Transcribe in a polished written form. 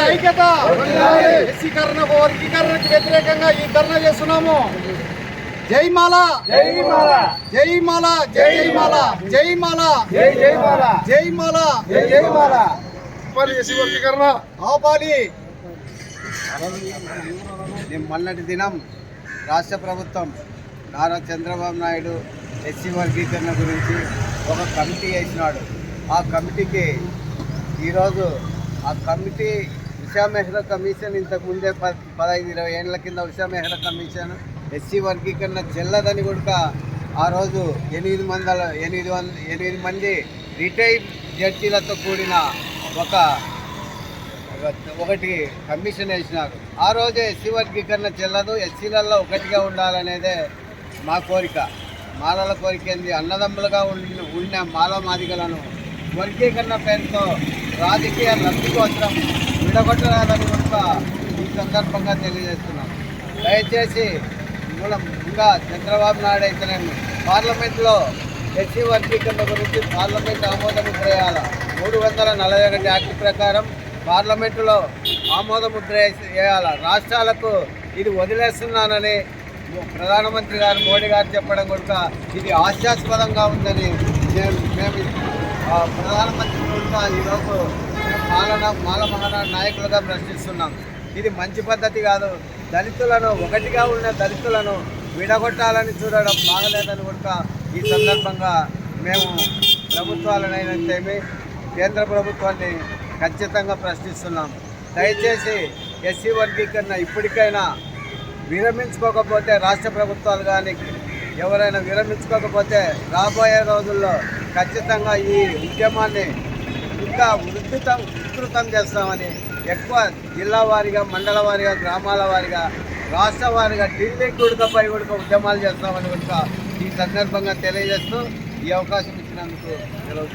ఐక్యత ఎస్సీకరణ వర్గీకరణకు వ్యతిరేకంగా ఈ ధర్నా చేస్తున్నాము. జై మాల, జై మాల, జై మాల, జై మాల, జై మాల, జై జై మాల, జై మాల, జై జై మాల. ఎస్సీ వర్గీకరణ ఆపాలి. మొన్నటి దినం రాష్ట్ర ప్రభుత్వం నారా చంద్రబాబు నాయుడు ఎస్సీ వర్గీకరణ గురించి ఒక కమిటీ వేసినాడు. ఆ కమిటీకి ఈరోజు ఆ కమిటీ ఉషా మెహ్రా కమిషన్ ఇంతకుముందే 15-20 ఏళ్ల కింద ఉషా మెహ్రా కమిషన్ ఎస్సీ వర్గీకరణ చెల్లదని కూడా ఆ రోజు 8 మంది రిటైర్డ్ జడ్జీలతో కూడిన ఒకటి కమిషన్ వేసినారు. ఆ రోజే ఎస్సీ వర్గీకరణ చెల్లదు, ఎస్సీలలో ఒకటిగా ఉండాలనేదే మా కోరిక. మాలల కోరిక ఏంది? అన్నదమ్ములుగా ఉన్న మాల మాదిగలను వర్గీకరణ పేరుతో రాజకీయ లబ్ధి కోసం విడగొట్టరాదని కూడా ఈ సందర్భంగా తెలియజేస్తున్నాం. దయచేసి ఇంకా చంద్రబాబు నాయుడు అయితేనేమి పార్లమెంట్లో ఎస్సీ వర్గీకరణ గురించి పార్లమెంట్ ఆమోదముద్ర వేయాలి. 341 యాక్ట్ ప్రకారం పార్లమెంటులో ఆమోదముద్ర వేయాలి. రాష్ట్రాలకు ఇది వదిలేస్తున్నానని ప్రధానమంత్రి గారు మోడీ గారు చెప్పడం కూడా ఇది హాస్యాస్పదంగా ఉందని మేము ప్రధానమంత్రి కూడా ఈరోజు మాల మహానాడు నాయకులుగా ప్రశ్నిస్తున్నాం. ఇది మంచి పద్ధతి కాదు. దళితులను ఒకటిగా ఉన్న దళితులను విడగొట్టాలని చూడడం బాగలేదని కూడా ఈ సందర్భంగా మేము ప్రభుత్వాలనైతేమి కేంద్ర ప్రభుత్వాన్ని ఖచ్చితంగా ప్రశ్నిస్తున్నాం. దయచేసి ఎస్సీ వర్గీకరణ ఇప్పటికైనా విరమించుకోకపోతే, రాష్ట్ర ప్రభుత్వాలు కానీ ఎవరైనా విరమించుకోకపోతే రాబోయే రోజుల్లో ఖచ్చితంగా ఈ ఉద్యమాన్ని ఇంకా విస్తృతం చేస్తామని ఎక్కువ జిల్లా వారీగా, మండల వారీగా, గ్రామాల వారీగా, రాష్ట్ర వారీగా ఢిల్లీ గుడకపై ఉద్యమాలు చేస్తామని కూడా ఈ సందర్భంగా తెలియజేస్తూ ఈ అవకాశం ఇచ్చినందుకు సెలవు.